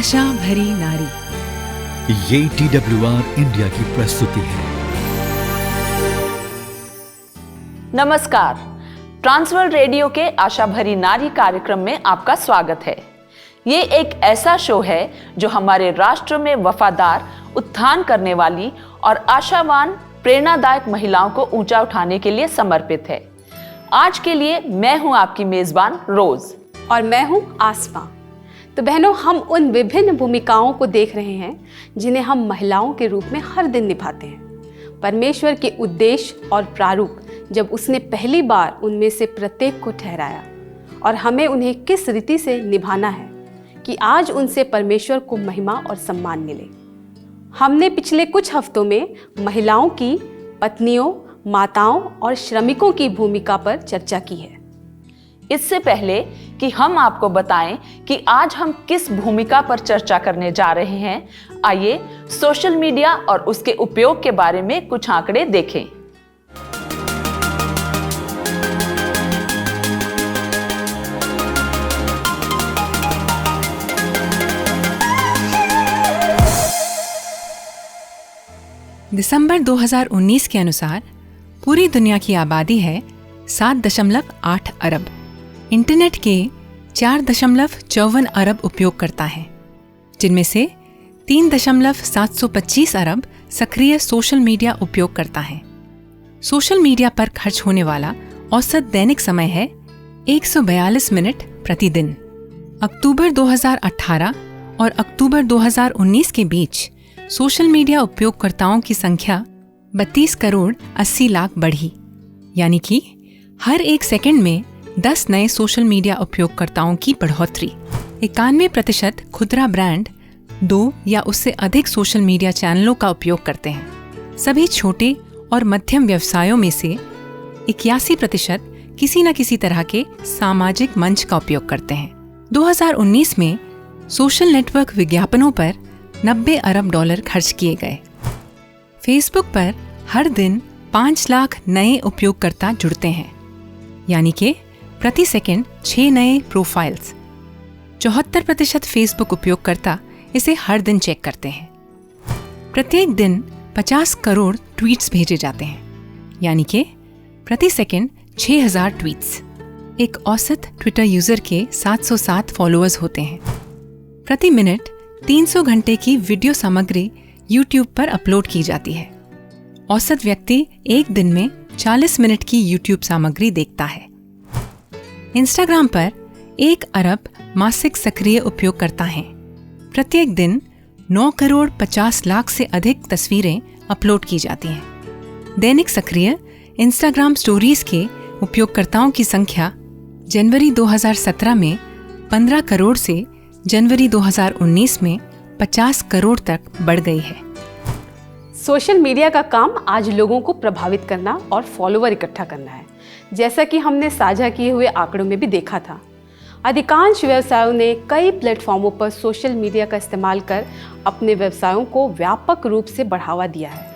आशा भरी नारी। ये TWR इंडिया की प्रस्तुति है। नमस्कार, ट्रांसवर्ल्ड रेडियो के आशा भरी नारी कार्यक्रम में आपका स्वागत है। ये एक ऐसा शो है जो हमारे राष्ट्र में वफादार, उत्थान करने वाली और आशावान, प्रेरणादायक महिलाओं को ऊंचा उठाने के लिए समर्पित है। आज के लिए मैं हूं आपकी मेजबान रोज और मैं हूं आसमा। तो बहनों, हम उन विभिन्न भूमिकाओं को देख रहे हैं जिन्हें हम महिलाओं के रूप में हर दिन निभाते हैं। परमेश्वर के उद्देश्य और प्रारूप जब उसने पहली बार उनमें से प्रत्येक को ठहराया और हमें उन्हें किस रीति से निभाना है कि आज उनसे परमेश्वर को महिमा और सम्मान मिले। हमने पिछले कुछ हफ्तों में महिलाओं की, पत्नियों, माताओं और श्रमिकों की भूमिका पर चर्चा की है। इससे पहले कि हम आपको बताएं कि आज हम किस भूमिका पर चर्चा करने जा रहे हैं, आइए सोशल मीडिया और उसके उपयोग के बारे में कुछ आंकड़े देखें। दिसंबर 2019 के अनुसार पूरी दुनिया की आबादी है 7.8 अरब। इंटरनेट के 4.54 अरब उपयोगकर्ता हैं, जिनमें से 3.725 अरब सक्रिय सोशल मीडिया उपयोगकर्ता हैं। सोशल मीडिया पर खर्च होने वाला औसत दैनिक समय है 142 मिनट प्रतिदिन। अक्टूबर 2018 और अक्टूबर 2019 के बीच सोशल मीडिया उपयोगकर्ताओं की संख्या 32 करोड़ 80 लाख बढ़ी, यानी कि हर एक सेकंड में 10 नए सोशल मीडिया उपयोगकर्ताओं की बढ़ोतरी। 91% खुदरा ब्रांड 2 या उससे अधिक सोशल मीडिया चैनलों का उपयोग करते हैं। सभी छोटे और मध्यम व्यवसायों में से 81% किसी न किसी तरह के सामाजिक मंच का उपयोग करते हैं। 2019 में सोशल नेटवर्क विज्ञापनों पर 90 अरब डॉलर खर्च किए गए। फेसबुक पर हर दिन 5 लाख नए उपयोगकर्ता जुड़ते हैं, यानी कि प्रति सेकंड 6 नए प्रोफाइल्स। 74% फेसबुक उपयोगकर्ता इसे हर दिन चेक करते हैं। प्रत्येक दिन 50 करोड़ ट्वीट्स भेजे जाते हैं, यानी कि प्रति सेकंड 6000 ट्वीट्स। एक औसत ट्विटर यूजर के 707 फॉलोअर्स होते हैं। प्रति मिनट 300 घंटे की वीडियो सामग्री यूट्यूब पर अपलोड की जाती है। औसत व्यक्ति एक दिन में 40 मिनट की यूट्यूब सामग्री देखता है। इंस्टाग्राम पर 1 अरब मासिक सक्रिय उपयोगकर्ता हैं। प्रत्येक दिन 9 करोड़ 50 लाख से अधिक तस्वीरें अपलोड की जाती हैं। दैनिक सक्रिय इंस्टाग्राम स्टोरीज के उपयोगकर्ताओं की संख्या जनवरी 2017 में 15 करोड़ से जनवरी 2019 में 50 करोड़ तक बढ़ गई है। सोशल मीडिया का काम आज लोगों को प्रभावित करना और फॉलोअर इकट्ठा करना है, जैसा कि हमने साझा किए हुए आंकड़ों में भी देखा था। अधिकांश व्यवसायों ने कई प्लेटफॉर्मों पर सोशल मीडिया का इस्तेमाल कर अपने व्यवसायों को व्यापक रूप से बढ़ावा दिया है।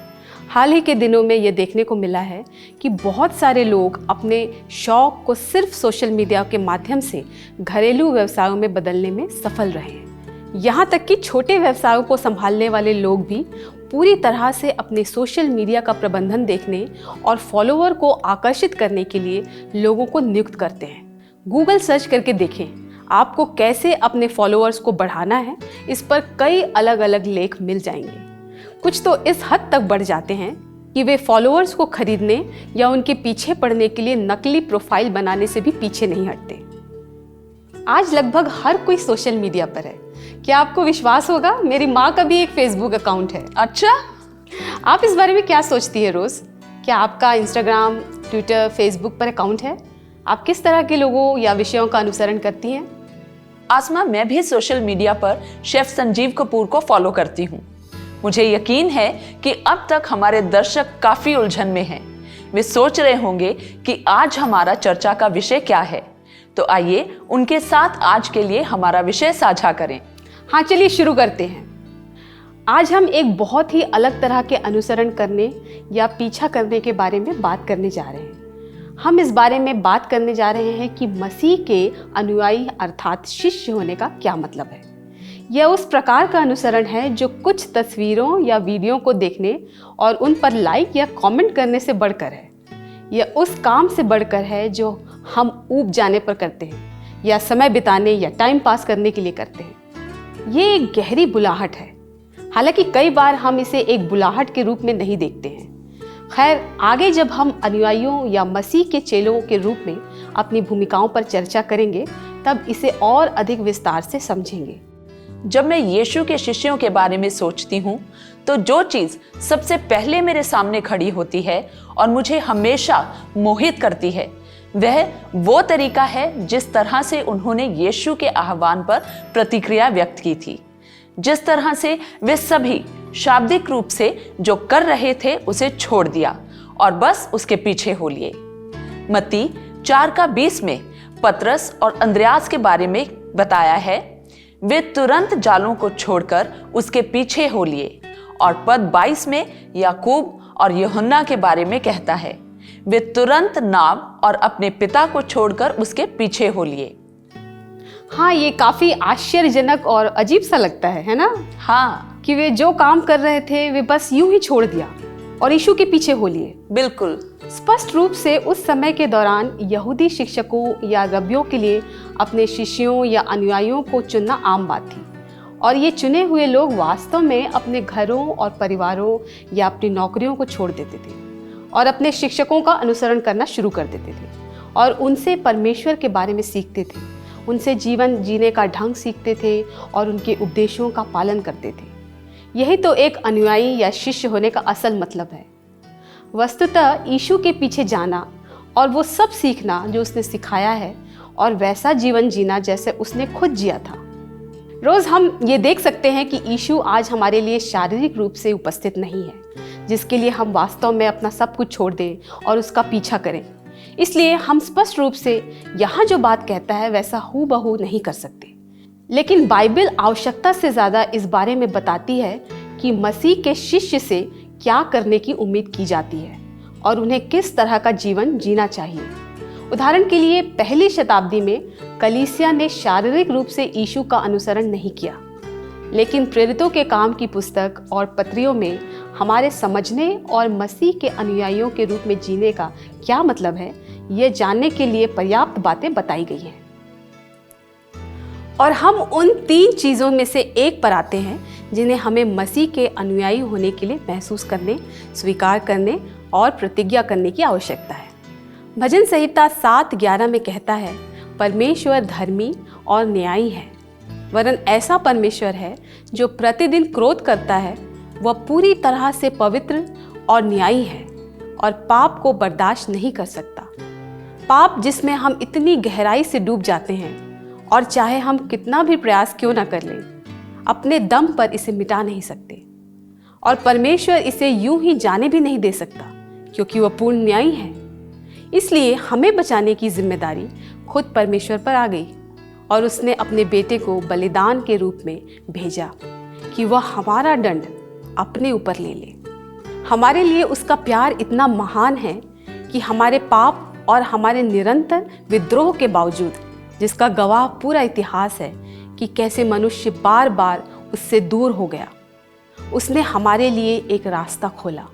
हाल ही के दिनों में यह देखने को मिला है कि बहुत सारे लोग अपने शौक को सिर्फ सोशल मीडिया के माध्यम से घरेलू व्यवसायों में बदलने में सफल रहे हैं। यहाँ तक कि छोटे व्यवसायों को संभालने वाले लोग भी पूरी तरह से अपने सोशल मीडिया का प्रबंधन देखने और फॉलोअर को आकर्षित करने के लिए लोगों को नियुक्त करते हैं। गूगल सर्च करके देखें आपको कैसे अपने फॉलोअर्स को बढ़ाना है। इस पर कई अलग अलग लेख मिल जाएंगे। कुछ तो इस हद तक बढ़ जाते हैं कि वे फॉलोअर्स को खरीदने या उनके पीछे पड़ने के लिए नकली प्रोफाइल बनाने से भी पीछे नहीं हटते। आज लगभग हर कोई सोशल मीडिया पर है। क्या आपको विश्वास होगा, मेरी माँ का भी एक फेसबुक अकाउंट है। अच्छा, आप इस बारे में क्या सोचती है रोज? क्या आपका इंस्टाग्राम, ट्विटर, फेसबुक पर अकाउंट है? आप किस तरह के लोगों या विषयों का अनुसरण करती हैं? आसमा, मैं भी सोशल मीडिया पर शेफ संजीव कपूर को फॉलो करती हूँ। मुझे यकीन है कि अब तक हमारे दर्शक काफी उलझन में हैं। वे सोच रहे होंगे कि आज हमारा चर्चा का विषय क्या है, तो आइए उनके साथ आज के लिए हमारा विषय साझा करें। हाँ, चलिए शुरू करते हैं। आज हम एक बहुत ही अलग तरह के अनुसरण करने या पीछा करने के बारे में बात करने जा रहे हैं। हम इस बारे में बात करने जा रहे हैं कि मसीह के अनुयायी अर्थात शिष्य होने का क्या मतलब है। यह उस प्रकार का अनुसरण है जो कुछ तस्वीरों या वीडियो को देखने और उन पर लाइक या कमेंट करने से बढ़कर है। यह उस काम से बढ़कर है जो हम ऊब जाने पर करते हैं या समय बिताने या टाइम पास करने के लिए करते हैं। ये एक गहरी बुलाहट है, हालांकि कई बार हम इसे एक बुलाहट के रूप में नहीं देखते हैं। खैर, आगे जब हम अनुयायियों या मसीह के चेलों के रूप में अपनी भूमिकाओं पर चर्चा करेंगे तब इसे और अधिक विस्तार से समझेंगे। जब मैं यीशु के शिष्यों के बारे में सोचती हूँ तो जो चीज सबसे पहले मेरे सामने खड़ी होती है और मुझे हमेशा मोहित करती है वह वो तरीका है जिस तरह से उन्होंने यीशु के आह्वान पर प्रतिक्रिया व्यक्त की थी। जिस तरह से वे सभी शाब्दिक रूप से जो कर रहे थे उसे छोड़ दिया और बस उसके पीछे हो लिए। मत्ती 4:20 में पतरस और अंद्रयास के बारे में बताया है, वे तुरंत जालों को छोड़कर उसके पीछे हो लिए। और पद 22 में याकूब और यूहन्ना के बारे में कहता है, वे तुरंत नाव और अपने पिता को छोड़कर उसके पीछे हो लिए। हाँ, ये काफी आश्चर्यजनक और अजीब सा लगता है ना? हाँ, कि वे जो काम कर रहे थे वे बस यूं ही छोड़ दिया और यीशु के पीछे हो लिए। बिल्कुल। स्पष्ट रूप से उस समय के दौरान यहूदी शिक्षकों या रब्बियों के लिए अपने शिष्यों या अनुयायियों को चुनना आम बात थी, और ये चुने हुए लोग वास्तव में अपने घरों और परिवारों या अपनी नौकरियों को छोड़ देते थे और अपने शिक्षकों का अनुसरण करना शुरू कर देते थे और उनसे परमेश्वर के बारे में सीखते थे, उनसे जीवन जीने का ढंग सीखते थे और उनके उपदेशों का पालन करते थे। यही तो एक अनुयायी या शिष्य होने का असल मतलब है। वस्तुतः यीशु के पीछे जाना और वो सब सीखना जो उसने सिखाया है और वैसा जीवन जीना जैसे उसने खुद जिया था। रोज़ हम ये देख सकते हैं कि यीशु आज हमारे लिए शारीरिक रूप से उपस्थित नहीं है, जिसके लिए हम वास्तव में अपना सब कुछ छोड़ दें और उसका पीछा करें। इसलिए हम स्पष्ट रूप से यहाँ जो बात कहता है वैसा हूबहू नहीं कर सकते। लेकिन बाइबल आवश्यकता से ज़्यादा इस बारे में बताती है कि मसीह के शिष्य से क्या करने की उम्मीद की जाती है और उन्हें किस तरह का जीवन जीना चाहिए। उदाहरण के लिए पहली शताब्दी में कलीसिया ने शारीरिक रूप से यीशु का अनुसरण नहीं किया, लेकिन प्रेरितों के काम की पुस्तक और पत्रियों में हमारे समझने और मसीह के अनुयायियों के रूप में जीने का क्या मतलब है, ये जानने के लिए पर्याप्त बातें बताई गई हैं। और हम उन 3 चीज़ों में से एक पर आते हैं जिन्हें हमें मसीह के अनुयायी होने के लिए महसूस करने, स्वीकार करने और प्रतिज्ञा करने की आवश्यकता है। भजन संहिता 7:11 में कहता है, परमेश्वर धर्मी और न्यायी है, वरन ऐसा परमेश्वर है जो प्रतिदिन क्रोध करता है। वह पूरी तरह से पवित्र और न्यायी है और पाप को बर्दाश्त नहीं कर सकता। पाप जिसमें हम इतनी गहराई से डूब जाते हैं और चाहे हम कितना भी प्रयास क्यों ना कर लें, अपने दम पर इसे मिटा नहीं सकते। और परमेश्वर इसे यूं ही जाने भी नहीं दे सकता, क्योंकि वह पूर्ण न्यायी है। इसलिए हमें बचाने की जिम्मेदारी खुद परमेश्वर पर आ गई और उसने अपने बेटे को बलिदान के रूप में भेजा कि वह हमारा दंड अपने ऊपर ले ले। हमारे लिए उसका प्यार इतना महान है कि हमारे पाप और हमारे निरंतर विद्रोह के बावजूद, जिसका गवाह पूरा इतिहास है कि कैसे मनुष्य बार बार उससे दूर हो गया, उसने हमारे लिए एक रास्ता खोला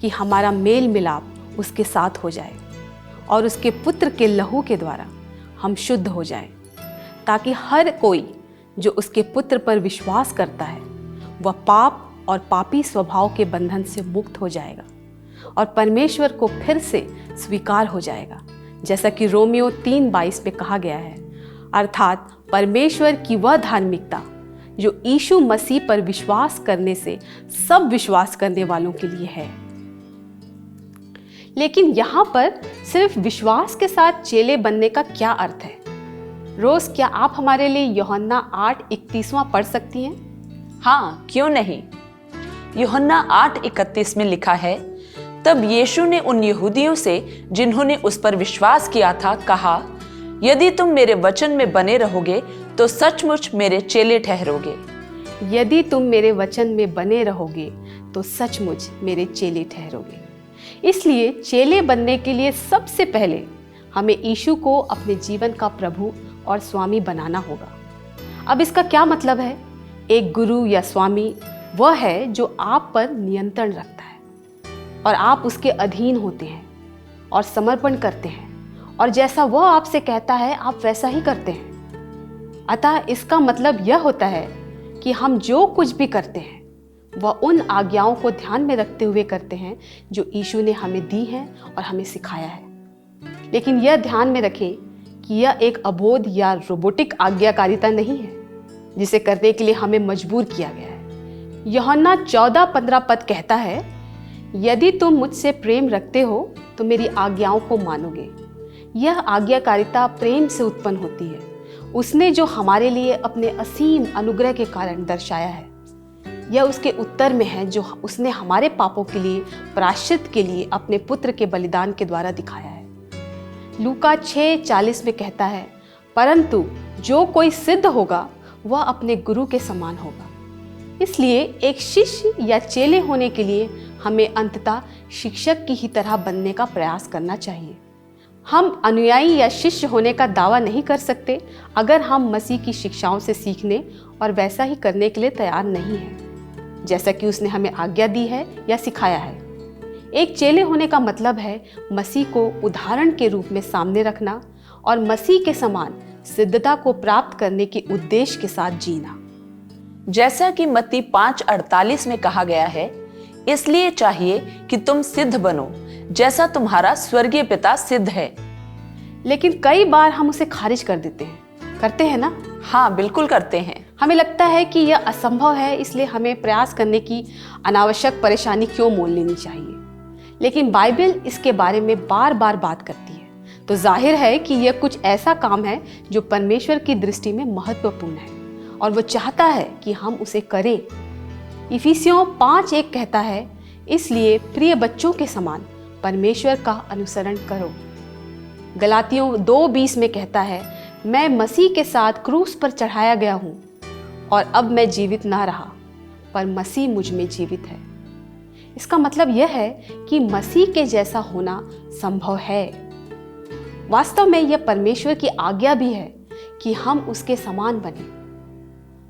कि हमारा मेल मिलाप उसके साथ हो जाए और उसके पुत्र के लहू के द्वारा हम शुद्ध हो जाएं, ताकि हर कोई जो उसके पुत्र पर विश्वास करता है वह पाप और पापी स्वभाव के बंधन से मुक्त हो जाएगा और परमेश्वर को फिर से स्वीकार हो जाएगा, जैसा कि रोमियो 3:22 में कहा गया है, अर्थात परमेश्वर की वह धार्मिकता जो यीशु मसीह पर विश्वास करने से सब विश्वास करने वालों के लिए है। लेकिन यहाँ पर सिर्फ विश्वास के साथ चेले बनने का क्या अर्थ है? रोज, क्या आप हमारे लिए यूहन्ना 8:31 पढ़ सकती हैं? हाँ, क्यों नहीं। यूहन्ना 8:31 में लिखा है, तब यीशु ने उन यहूदियों से जिन्होंने उस पर विश्वास किया था कहा, यदि तुम मेरे वचन में बने रहोगे तो सचमुच मेरे चेले ठहरोगे। यदि तुम मेरे वचन में बने रहोगे तो सचमुच मेरे चेले ठहरोगे। इसलिए चेले बनने के लिए सबसे पहले हमें यीशु को अपने जीवन का प्रभु और स्वामी बनाना होगा। अब इसका क्या मतलब है? एक गुरु या स्वामी वह है जो आप पर नियंत्रण रखता है और आप उसके अधीन होते हैं और समर्पण करते हैं, और जैसा वह आपसे कहता है आप वैसा ही करते हैं। अतः इसका मतलब यह होता है कि हम जो कुछ भी करते हैं वह उन आज्ञाओं को ध्यान में रखते हुए करते हैं जो यीशु ने हमें दी हैं और हमें सिखाया है। लेकिन यह ध्यान में रखें कि यह एक अबोध या रोबोटिक आज्ञाकारिता नहीं है जिसे करने के लिए हमें मजबूर किया गया है। यूहन्ना 14:15 पद कहता है, यदि तुम मुझसे प्रेम रखते हो तो मेरी आज्ञाओं को मानोगे। यह आज्ञाकारिता प्रेम से उत्पन्न होती है, उसने जो हमारे लिए अपने असीम अनुग्रह के कारण दर्शाया है। यह उसके उत्तर में है जो उसने हमारे पापों के लिए प्रायश्चित के लिए अपने पुत्र के बलिदान के द्वारा दिखाया है। लूका 6:40 में कहता है, परंतु जो कोई सिद्ध होगा वह अपने गुरु के समान होगा। इसलिए एक शिष्य या चेले होने के लिए हमें अंततः शिक्षक की ही तरह बनने का प्रयास करना चाहिए। हम अनुयायी या शिष्य होने का दावा नहीं कर सकते अगर हम मसीह की शिक्षाओं से सीखने और वैसा ही करने के लिए तैयार नहीं हैं, जैसा कि उसने हमें आज्ञा दी है या सिखाया है। एक चेले होने का मतलब है मसीह को उदाहरण के रूप में सामने रखना और मसीह के समान सिद्धता को प्राप्त करने के उद्देश्य के साथ जीना। जैसा कि मत्ती 5:48 में कहा गया है, इसलिए चाहिए कि तुम सिद्ध बनो जैसा तुम्हारा स्वर्गीय पिता सिद्ध है। लेकिन कई बार हम उसे खारिज कर देते हैं, करते हैं ना? हाँ, बिल्कुल करते हैं। हमें लगता है कि यह असंभव है, इसलिए हमें प्रयास करने की अनावश्यक परेशानी क्यों मोल लेनी चाहिए। लेकिन बाइबल इसके बारे में बार बार बात करती है, तो जाहिर है कि यह कुछ ऐसा काम है जो परमेश्वर की दृष्टि में महत्वपूर्ण है और वो चाहता है कि हम उसे करें। इफिसियों 5:1 कहता है, इसलिए प्रिय बच्चों के समान परमेश्वर का अनुसरण करो। गलातियों 2:20 में कहता है, मैं मसीह के साथ क्रूस पर चढ़ाया गया हूँ और अब मैं जीवित ना रहा पर मसीह मुझ में जीवित है। इसका मतलब यह है कि मसीह के जैसा होना संभव है। वास्तव में यह परमेश्वर की आज्ञा भी है कि हम उसके समान बने।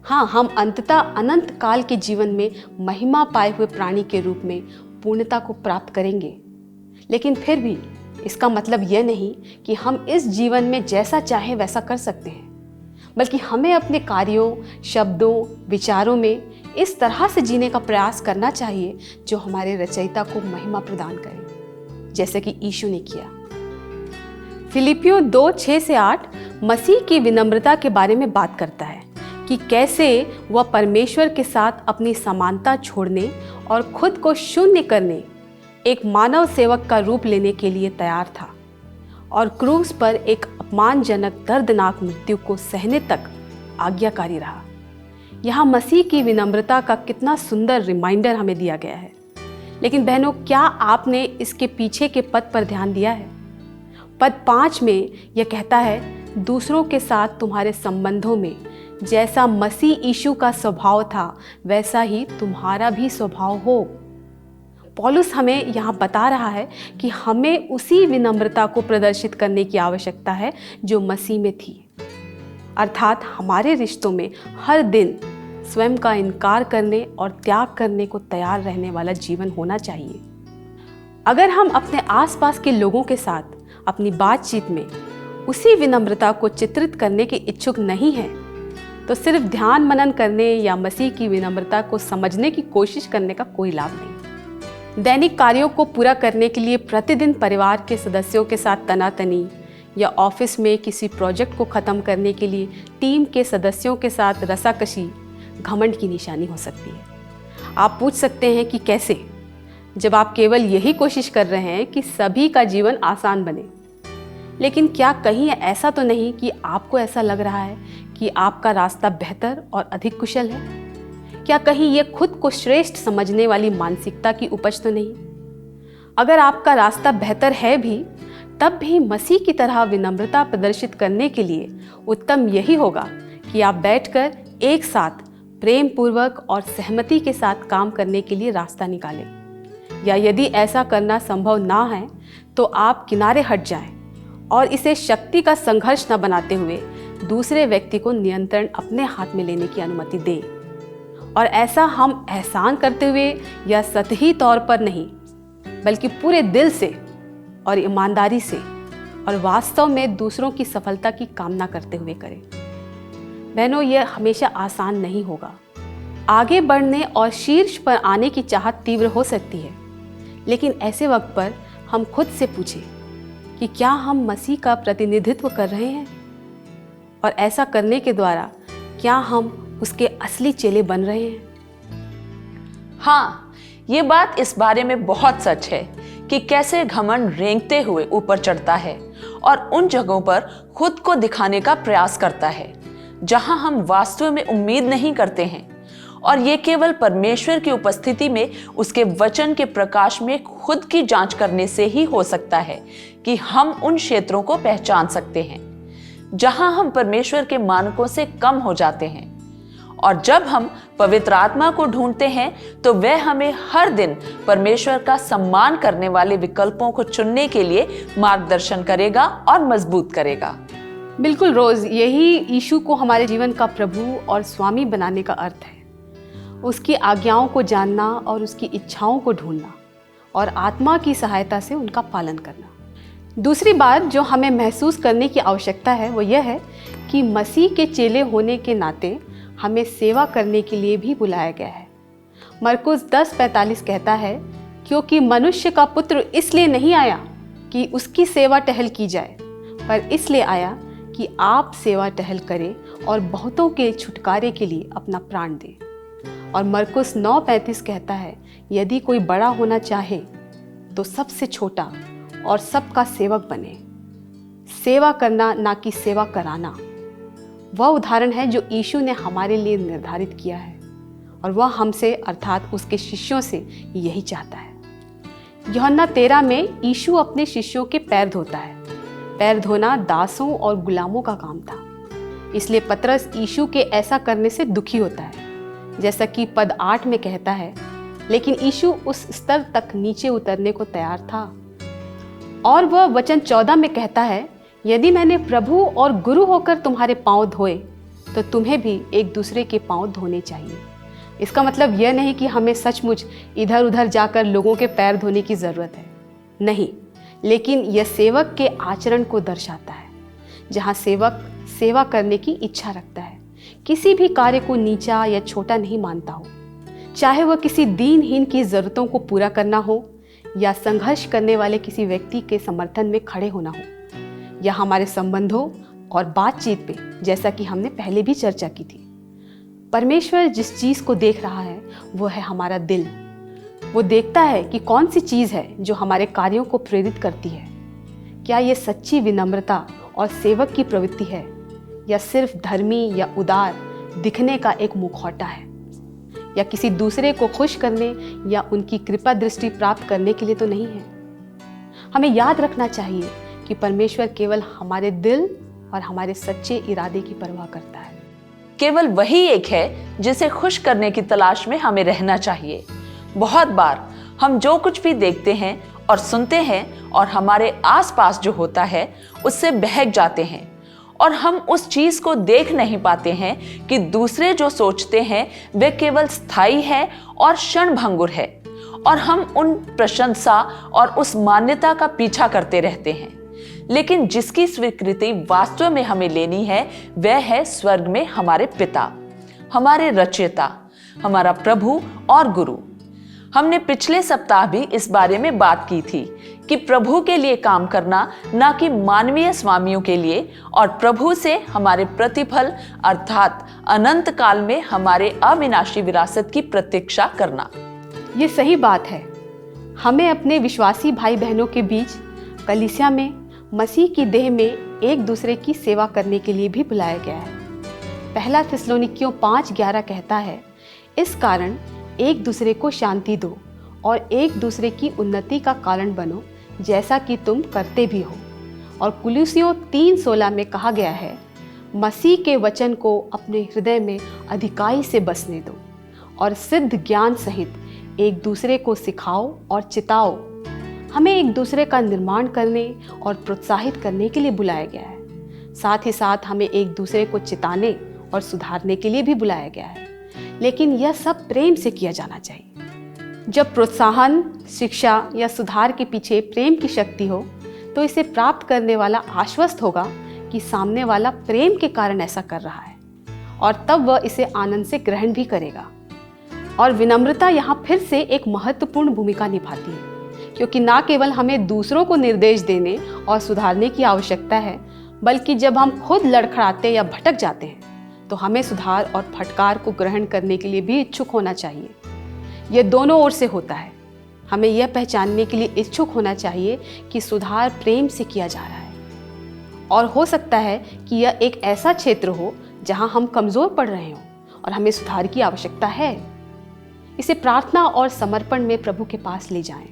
हाँ, हम अंततः अनंत काल के जीवन में महिमा पाए हुए प्राणी के रूप में पूर्णता को प्राप्त करेंगे। लेकिन फिर भी इसका मतलब यह नहीं कि हम इस जीवन में जैसा चाहें वैसा कर सकते हैं, बल्कि हमें अपने कार्यों, शब्दों, विचारों में इस तरह से जीने का प्रयास करना चाहिए जो हमारे रचयिता को महिमा प्रदान करे, जैसे कि यीशु ने किया। फिलिपियों 2:6-8 मसीह की विनम्रता के बारे में बात करता है कि कैसे वह परमेश्वर के साथ अपनी समानता छोड़ने और खुद को शून्य करने, एक मानव सेवक का रूप लेने के लिए तैयार था और क्रूस पर एक अपमानजनक दर्दनाक मृत्यु को सहने तक आज्ञाकारी रहा। यहाँ मसीह की विनम्रता का कितना सुंदर रिमाइंडर हमें दिया गया है। लेकिन बहनों, क्या आपने इसके पीछे के पद पर ध्यान दिया है? पद 5 में यह कहता है, दूसरों के साथ तुम्हारे संबंधों में जैसा मसीह यीशु का स्वभाव था वैसा ही तुम्हारा भी स्वभाव हो। पौलुस हमें यहाँ बता रहा है कि हमें उसी विनम्रता को प्रदर्शित करने की आवश्यकता है जो मसीह में थी। अर्थात हमारे रिश्तों में हर दिन स्वयं का इनकार करने और त्याग करने को तैयार रहने वाला जीवन होना चाहिए। अगर हम अपने आसपास के लोगों के साथ अपनी बातचीत में उसी विनम्रता को चित्रित करने के इच्छुक नहीं हैं, तो सिर्फ ध्यान मनन करने या मसीह की विनम्रता को समझने की कोशिश करने का कोई लाभ नहीं। दैनिक कार्यों को पूरा करने के लिए प्रतिदिन परिवार के सदस्यों के साथ तनातनी या ऑफिस में किसी प्रोजेक्ट को ख़त्म करने के लिए टीम के सदस्यों के साथ रसाकशी घमंड की निशानी हो सकती है। आप पूछ सकते हैं कि कैसे, जब आप केवल यही कोशिश कर रहे हैं कि सभी का जीवन आसान बने। लेकिन क्या कहीं ऐसा तो नहीं कि आपको ऐसा लग रहा है कि आपका रास्ता बेहतर और अधिक कुशल है? क्या कहीं ये खुद को श्रेष्ठ समझने वाली मानसिकता की उपज तो नहीं? अगर आपका रास्ता बेहतर है भी, तब भी मसीह की तरह विनम्रता प्रदर्शित करने के लिए उत्तम यही होगा कि आप बैठकर एक साथ प्रेम पूर्वक और सहमति के साथ काम करने के लिए रास्ता निकालें। या यदि ऐसा करना संभव ना है तो आप किनारे हट जाएं और इसे शक्ति का संघर्ष न बनाते हुए दूसरे व्यक्ति को नियंत्रण अपने हाथ में लेने की अनुमति दें। और ऐसा हम एहसान करते हुए या सतही तौर पर नहीं, बल्कि पूरे दिल से और ईमानदारी से और वास्तव में दूसरों की सफलता की कामना करते हुए करें। बहनों, यह हमेशा आसान नहीं होगा। आगे बढ़ने और शीर्ष पर आने की चाहत तीव्र हो सकती है, लेकिन ऐसे वक्त पर हम खुद से पूछें कि क्या हम मसीह का प्रतिनिधित्व कर रहे हैं, और ऐसा करने के द्वारा क्या हम उसके असली चेले बन रहे हैं। हाँ, ये बात इस बारे में बहुत सच है कि कैसे घमंड रेंगते हुए ऊपर चढ़ता है और उन जगहों पर खुद को दिखाने का प्रयास करता है जहां हम वास्तव में उम्मीद नहीं करते हैं, और ये केवल परमेश्वर की उपस्थिति में उसके वचन के प्रकाश में खुद की जांच करने से ही हो सकता है कि हम उन क्षेत्रों को पहचान सकते हैं जहां हम परमेश्वर के मानकों से कम हो जाते हैं। और जब हम पवित्र आत्मा को ढूंढते हैं तो वह हमें हर दिन परमेश्वर का सम्मान करने वाले विकल्पों को चुनने के लिए मार्गदर्शन करेगा और मजबूत करेगा। बिल्कुल रोज, यही यीशु को हमारे जीवन का प्रभु और स्वामी बनाने का अर्थ है। उसकी आज्ञाओं को जानना और उसकी इच्छाओं को ढूंढना और आत्मा की सहायता से उनका पालन करना। दूसरी बात जो हमें महसूस करने की आवश्यकता है वो यह है कि मसीह के चेले होने के नाते हमें सेवा करने के लिए भी बुलाया गया है। मरकुस 10:45 कहता है, क्योंकि मनुष्य का पुत्र इसलिए नहीं आया कि उसकी सेवा टहल की जाए, पर इसलिए आया कि आप सेवा टहल करें और बहुतों के छुटकारे के लिए अपना प्राण दें। और मरकुस 9:35 कहता है, यदि कोई बड़ा होना चाहे तो सबसे छोटा और सबका सेवक बने। सेवा करना, ना कि सेवा कराना, वह उदाहरण है जो यीशु ने हमारे लिए निर्धारित किया है, और वह हमसे अर्थात उसके शिष्यों से यही चाहता है। यूहन्ना 13 में यीशु अपने शिष्यों के पैर धोता है। पैर धोना दासों और गुलामों का काम था, इसलिए पतरस यीशु के ऐसा करने से दुखी होता है, जैसा कि पद 8 में कहता है, लेकिन यीशु उस स्तर तक नीचे उतरने को तैयार था। और वह वचन 14 में कहता है, यदि मैंने प्रभु और गुरु होकर तुम्हारे पांव धोए तो तुम्हें भी एक दूसरे के पांव धोने चाहिए। इसका मतलब यह नहीं कि हमें सचमुच इधर उधर जाकर लोगों के पैर धोने की ज़रूरत है, नहीं, लेकिन यह सेवक के आचरण को दर्शाता है, जहाँ सेवक सेवा करने की इच्छा रखता है, किसी भी कार्य को नीचा या छोटा नहीं मानता हो, चाहे वह किसी दीनहीन की ज़रूरतों को पूरा करना हो या संघर्ष करने वाले किसी व्यक्ति के समर्थन में खड़े होना हो, या हमारे संबंधों और बातचीत पे, जैसा कि हमने पहले भी चर्चा की थी। परमेश्वर जिस चीज़ को देख रहा है वो है हमारा दिल। वो देखता है कि कौन सी चीज़ है जो हमारे कार्यों को प्रेरित करती है। क्या ये सच्ची विनम्रता और सेवक की प्रवृत्ति है, या सिर्फ धर्मी या उदार दिखने का एक मुखौटा है, या किसी दूसरे को खुश करने या उनकी कृपा दृष्टि प्राप्त करने के लिए तो नहीं है। हमें याद रखना चाहिए कि परमेश्वर केवल हमारे दिल और हमारे सच्चे इरादे की परवाह करता है। केवल वही एक है जिसे खुश करने की तलाश में हमें रहना चाहिए। बहुत बार हम जो कुछ भी देखते हैं और सुनते हैं और हमारे आसपास जो होता है उससे बहक जाते हैं, और हम उस चीज को देख नहीं पाते हैं कि दूसरे जो सोचते हैं वे केवल स्थायी है और क्षणभंगुर है, और हम उन प्रशंसा और उस मान्यता का पीछा करते रहते हैं। लेकिन जिसकी स्वीकृति वास्तव में हमें लेनी है वह है स्वर्ग में हमारे पिता, हमारे रचयिता, हमारा प्रभु और गुरु। हमने पिछले सप्ताह भी इस बारे में बात की थी कि प्रभु के लिए काम करना, ना कि मानवीय स्वामियों के लिए, और प्रभु से हमारे प्रतिफल अर्थात अनंत काल में हमारे अविनाशी विरासत की प्रतीक्षा करना। ये सही बात है। हमें अपने विश्वासी भाई बहनों के बीच कलीसिया में मसीह की देह में एक दूसरे की सेवा करने के लिए भी बुलाया गया है। पहला थिस्सलुनीकियों 5:11 कहता है, इस कारण एक दूसरे को शांति दो और एक दूसरे की उन्नति का कारण बनो, जैसा कि तुम करते भी हो। और कुलुसियों 3:16 में कहा गया है, मसीह के वचन को अपने हृदय में अधिकाई से बसने दो और सिद्ध ज्ञान सहित एक दूसरे को सिखाओ और चिताओ। हमें एक दूसरे का निर्माण करने और प्रोत्साहित करने के लिए बुलाया गया है। साथ ही साथ हमें एक दूसरे को चिताने और सुधारने के लिए भी बुलाया गया है। लेकिन यह सब प्रेम से किया जाना चाहिए। जब प्रोत्साहन, शिक्षा या सुधार के पीछे प्रेम की शक्ति हो तो इसे प्राप्त करने वाला आश्वस्त होगा कि सामने वाला प्रेम के कारण ऐसा कर रहा है, और तब वह इसे आनंद से ग्रहण भी करेगा। और विनम्रता यहाँ फिर से एक महत्वपूर्ण भूमिका निभाती है, क्योंकि ना केवल हमें दूसरों को निर्देश देने और सुधारने की आवश्यकता है, बल्कि जब हम खुद लड़खड़ाते या भटक जाते हैं तो हमें सुधार और फटकार को ग्रहण करने के लिए भी इच्छुक होना चाहिए। यह दोनों ओर से होता है। हमें यह पहचानने के लिए इच्छुक होना चाहिए कि सुधार प्रेम से किया जा रहा है, और हो सकता है कि यह एक ऐसा क्षेत्र हो जहां हम कमज़ोर पड़ रहे हों और हमें सुधार की आवश्यकता है। इसे प्रार्थना और समर्पण में प्रभु के पास ले जाएं।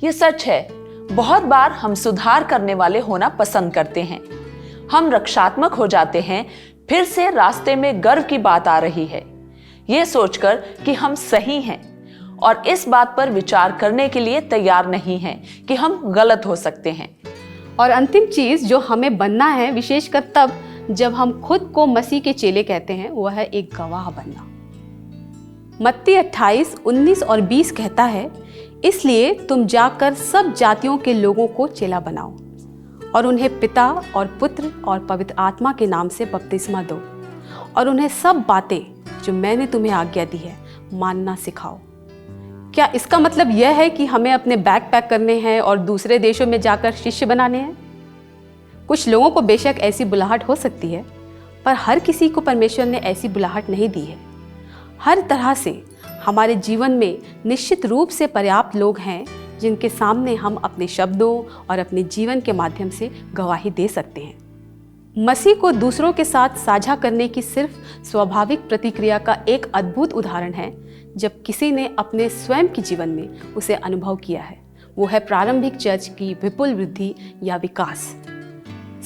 ये सच है, बहुत बार हम सुधार करने वाले होना पसंद करते हैं। हम रक्षात्मक हो जाते हैं, फिर से रास्ते में गर्व की बात आ रही है, ये सोचकर कि हम सही हैं, और इस बात पर विचार करने के लिए तैयार नहीं हैं कि हम गलत हो सकते हैं। और अंतिम चीज़ जो हमें बनना है, विशेषकर तब जब हम खुद को मसीह के चेले कहते हैं, वह है एक गवाह बनना। मत्ती 28, 19 और 20 कहता है, इसलिए तुम जाकर सब जातियों के लोगों को चेला बनाओ और उन्हें पिता और पुत्र और पवित्र आत्मा के नाम से बपतिस्मा दो, और उन्हें सब बातें जो मैंने तुम्हें आज्ञा दी है मानना सिखाओ। क्या इसका मतलब यह है कि हमें अपने बैग पैक करने हैं और दूसरे देशों में जाकर शिष्य बनाने हैं? कुछ लोगों को बेशक ऐसी बुलाहट हो सकती है, पर हर किसी को परमेश्वर ने ऐसी बुलाहट नहीं दी है। हर तरह से हमारे जीवन में निश्चित रूप से पर्याप्त लोग हैं जिनके सामने हम अपने शब्दों और अपने जीवन के माध्यम से गवाही दे सकते हैं। मसीह को दूसरों के साथ साझा करने की सिर्फ स्वाभाविक प्रतिक्रिया का एक अद्भुत उदाहरण है जब किसी ने अपने स्वयं के जीवन में उसे अनुभव किया है। वो है प्रारंभिक चर्च की विपुल वृद्धि या विकास।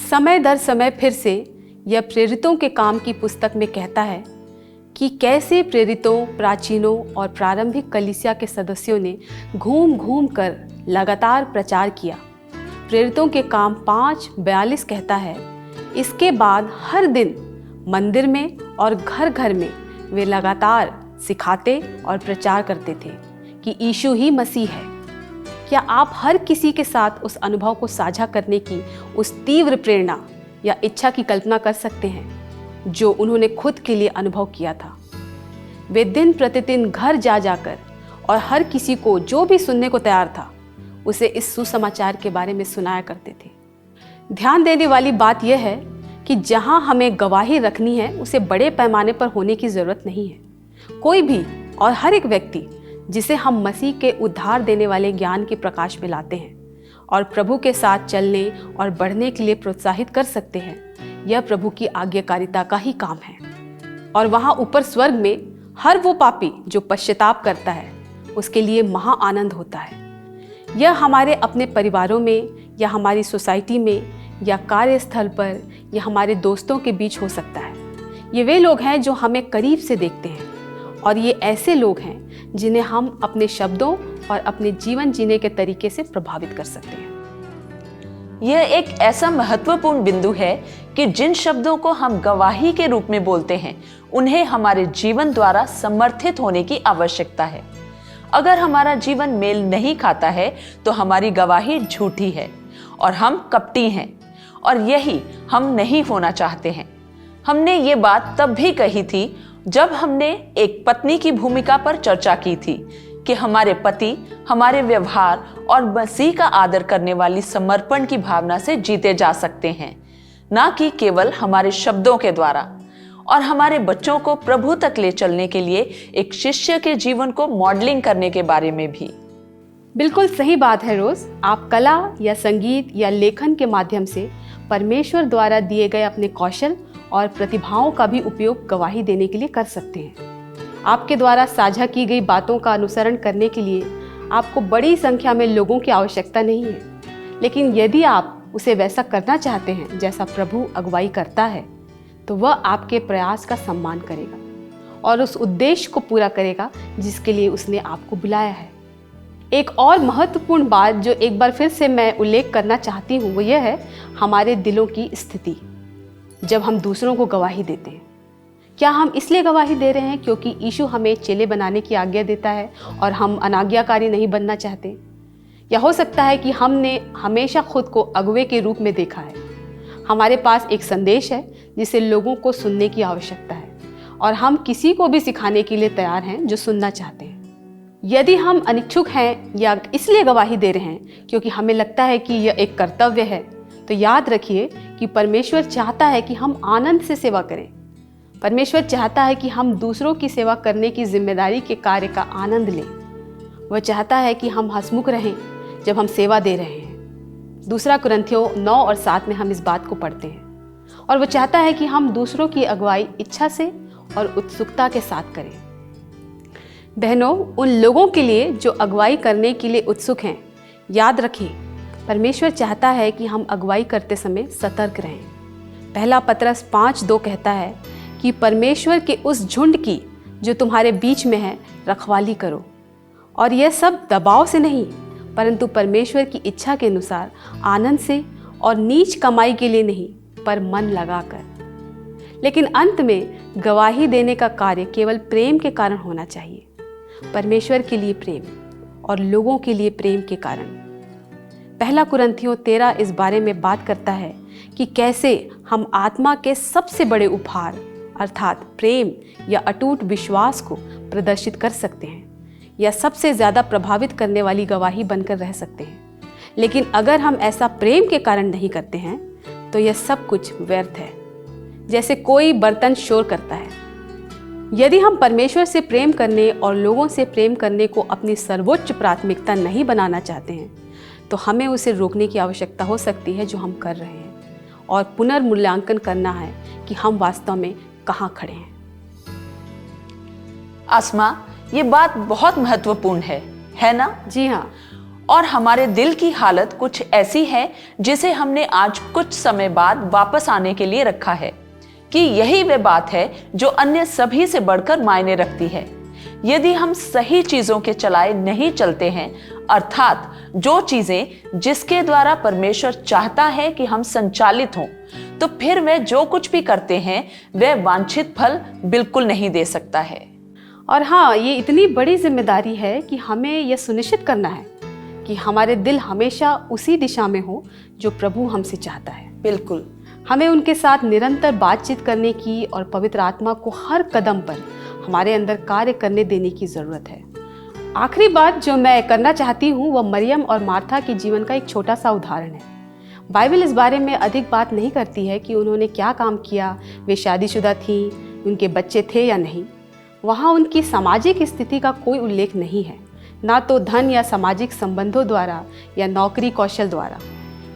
समय दर समय फिर से यह प्रेरितों के काम की पुस्तक में कहता है कि कैसे प्रेरितों, प्राचीनों और प्रारंभिक कलीसिया के सदस्यों ने घूम घूम कर लगातार प्रचार किया। प्रेरितों के काम 5:42 कहता है, इसके बाद हर दिन मंदिर में और घर घर में वे लगातार सिखाते और प्रचार करते थे कि यीशु ही मसीह है। क्या आप हर किसी के साथ उस अनुभव को साझा करने की उस तीव्र प्रेरणा या इच्छा की कल्पना कर सकते हैं जो उन्होंने खुद के लिए अनुभव किया था? वे दिन प्रतिदिन घर जा जाकर और हर किसी को जो भी सुनने को तैयार था उसे इस सुसमाचार के बारे में सुनाया करते थे। ध्यान देने वाली बात यह है कि जहां हमें गवाही रखनी है उसे बड़े पैमाने पर होने की ज़रूरत नहीं है। कोई भी और हर एक व्यक्ति जिसे हम मसीह के उद्धार देने वाले ज्ञान के प्रकाश में लाते हैं और प्रभु के साथ चलने और बढ़ने के लिए प्रोत्साहित कर सकते हैं, यह प्रभु की आज्ञाकारिता का ही काम है। और वहाँ ऊपर स्वर्ग में हर वो पापी जो पश्चाताप करता है उसके लिए महा आनंद होता है। यह हमारे अपने परिवारों में या हमारी सोसाइटी में या कार्यस्थल पर या हमारे दोस्तों के बीच हो सकता है। ये वे लोग हैं जो हमें करीब से देखते हैं, और ये ऐसे लोग हैं जिन्हें हम अपने शब्दों और अपने जीवन जीने के तरीके से प्रभावित कर सकते हैं। यह एक ऐसा महत्वपूर्ण बिंदु है कि जिन शब्दों को हम गवाही के रूप में बोलते हैं उन्हें हमारे जीवन द्वारा समर्थित होने की आवश्यकता है। अगर हमारा जीवन मेल नहीं खाता है तो हमारी गवाही झूठी है और हम कपटी हैं, और यही हम नहीं होना चाहते हैं। हमने ये बात तब भी कही थी जब हमने एक पत्नी की भूमिका पर चर्चा की थी कि हमारे पति हमारे व्यवहार और मसीह का आदर करने वाली समर्पण की भावना से जीते जा सकते हैं, ना कि केवल हमारे शब्दों के द्वारा। और हमारे बच्चों को प्रभु तक ले चलने के लिए एक शिष्य के जीवन को मॉडलिंग करने के बारे में भी। बिल्कुल सही बात है रोज। आप कला या संगीत या लेखन के माध्यम से परमेश्वर द्वारा दिए गए अपने कौशल और प्रतिभाओं का भी उपयोग गवाही देने के लिए कर सकते हैं। आपके द्वारा साझा की गई बातों का अनुसरण करने के लिए आपको बड़ी संख्या में लोगों की आवश्यकता नहीं है, लेकिन यदि आप उसे वैसा करना चाहते हैं जैसा प्रभु अगुवाई करता है, तो वह आपके प्रयास का सम्मान करेगा और उस उद्देश्य को पूरा करेगा जिसके लिए उसने आपको बुलाया है। एक और महत्वपूर्ण बात जो एक बार फिर से मैं उल्लेख करना चाहती हूँ वो यह है हमारे दिलों की स्थिति जब हम दूसरों को गवाही देते हैं। क्या हम इसलिए गवाही दे रहे हैं क्योंकि यीशु हमें चेले बनाने की आज्ञा देता है और हम अनाज्ञाकारी नहीं बनना चाहते? या हो सकता है कि हमने हमेशा खुद को अगुवे के रूप में देखा है। हमारे पास एक संदेश है जिसे लोगों को सुनने की आवश्यकता है और हम किसी को भी सिखाने के लिए तैयार हैं जो सुनना चाहते हैं। यदि हम अनिच्छुक हैं या इसलिए गवाही दे रहे हैं क्योंकि हमें लगता है कि यह एक कर्तव्य है, तो याद रखिए कि परमेश्वर चाहता है कि हम आनंद से सेवा करें। परमेश्वर चाहता है कि हम दूसरों की सेवा करने की जिम्मेदारी के कार्य का आनंद लें। वह चाहता है कि हम हंसमुख रहें जब हम सेवा दे रहे हैं। दूसरा कुरिन्थियों 9 और 7 में हम इस बात को पढ़ते हैं। और वह चाहता है कि हम दूसरों की अगुवाई इच्छा से और उत्सुकता के साथ करें। बहनों, उन लोगों के लिए जो अगुवाई करने के लिए उत्सुक हैं, याद रखें परमेश्वर चाहता है कि हम अगुवाई करते समय सतर्क रहें। पहला पतरस 5:2 कहता है कि परमेश्वर के उस झुंड की जो तुम्हारे बीच में है रखवाली करो, और यह सब दबाव से नहीं परंतु परमेश्वर की इच्छा के अनुसार आनंद से और नीच कमाई के लिए नहीं पर मन लगाकर। लेकिन अंत में गवाही देने का कार्य केवल प्रेम के कारण होना चाहिए, परमेश्वर के लिए प्रेम और लोगों के लिए प्रेम के कारण। पहला कुरिन्थियों 13 इस बारे में बात करता है कि कैसे हम आत्मा के सबसे बड़े उपहार अर्थात प्रेम या अटूट विश्वास को प्रदर्शित कर सकते हैं या सबसे ज़्यादा प्रभावित करने वाली गवाही बनकर रह सकते हैं। लेकिन अगर हम ऐसा प्रेम के कारण नहीं करते हैं तो यह सब कुछ व्यर्थ है, जैसे कोई बर्तन शोर करता है। यदि हम परमेश्वर से प्रेम करने और लोगों से प्रेम करने को अपनी सर्वोच्च प्राथमिकता नहीं बनाना चाहते हैं तो हमें उसे रोकने की आवश्यकता हो सकती है जो हम कर रहे हैं, और पुनर्मूल्यांकन करना है कि हम वास्तव में कहाँ खड़े हैं। आसमा, ये बात बहुत महत्वपूर्ण है ना? जी हाँ। और हमारे दिल की हालत कुछ ऐसी है जिसे हमने आज कुछ समय बाद वापस आने के लिए रखा है कि यही वह बात है जो अन्य सभी से बढ़कर मायने रखती है। यदि हम सही चीजों के चलाए नहीं चलते हैं, अर्थात जो चीजें जिसके द्वारा परमेश्वर चाहता है कि हम संचालित हों, तो फिर वह जो कुछ भी करते हैं वह वांछित फल बिल्कुल नहीं दे सकता है। और हाँ, ये इतनी बड़ी जिम्मेदारी है कि हमें यह सुनिश्चित करना है कि हमारे दिल हमेशा उसी दिशा में हो जो प्रभु हमसे चाहता है। बिल्कुल। हमें उनके साथ निरंतर बातचीत करने की और पवित्र आत्मा को हर कदम पर हमारे अंदर कार्य करने देने की ज़रूरत है। आखिरी बात जो मैं करना चाहती हूँ वह मरियम और मार्था के जीवन का एक छोटा सा उदाहरण है। बाइबल इस बारे में अधिक बात नहीं करती है कि उन्होंने क्या काम किया, वे शादीशुदा थीं, उनके बच्चे थे या नहीं। वहाँ उनकी सामाजिक स्थिति का कोई उल्लेख नहीं है, ना तो धन या सामाजिक संबंधों द्वारा या नौकरी कौशल द्वारा।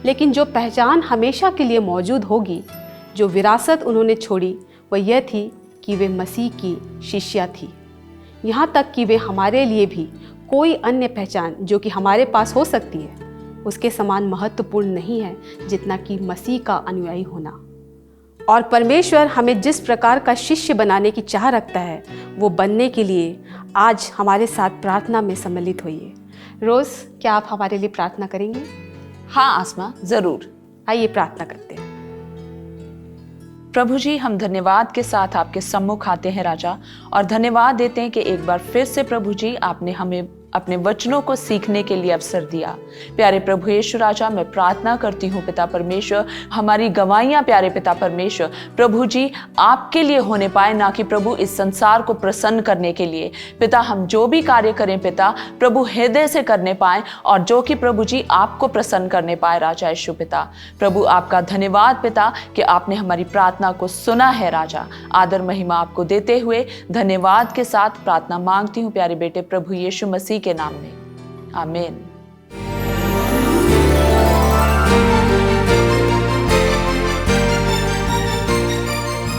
लेकिन जो पहचान हमेशा के लिए मौजूद होगी, जो विरासत उन्होंने छोड़ी, वह यह थी कि वे मसीह की शिष्या थी। यहाँ तक कि वे हमारे लिए भी कोई अन्य पहचान जो कि हमारे पास हो सकती है उसके समान महत्वपूर्ण नहीं है जितना कि मसीह का अनुयायी होना। और परमेश्वर हमें जिस प्रकार का शिष्य बनाने की चाह रखता है वो बनने के लिए आज हमारे साथ प्रार्थना में सम्मिलित होइए। रोज़, क्या आप हमारे लिए प्रार्थना करेंगे? हाँ आसमा, जरूर। आइए प्रार्थना करते हैं। प्रभु जी, हम धन्यवाद के साथ आपके सम्मुख आते हैं राजा, और धन्यवाद देते हैं कि एक बार फिर से प्रभु जी आपने हमें अपने वचनों को सीखने के लिए अवसर दिया। प्यारे प्रभु यीशु राजा, मैं प्रार्थना करती हूँ पिता परमेश्वर, हमारी गवाहियाँ प्यारे पिता परमेश्वर प्रभु जी आपके लिए होने पाए, ना कि प्रभु इस संसार को प्रसन्न करने के लिए। पिता, हम जो भी कार्य करें पिता प्रभु हृदय से करने पाए और जो कि प्रभु जी आपको प्रसन्न करने पाए राजा यीशु। पिता प्रभु आपका धन्यवाद पिता कि आपने हमारी प्रार्थना को सुना है राजा। आदर महिमा आपको देते हुए धन्यवाद के साथ प्रार्थना मांगती हूँ प्यारे बेटे प्रभु यीशु मसीह के नाम में, आमीन।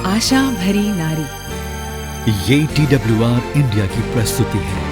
आशा भरी नारी, ये TWR इंडिया की प्रस्तुति है।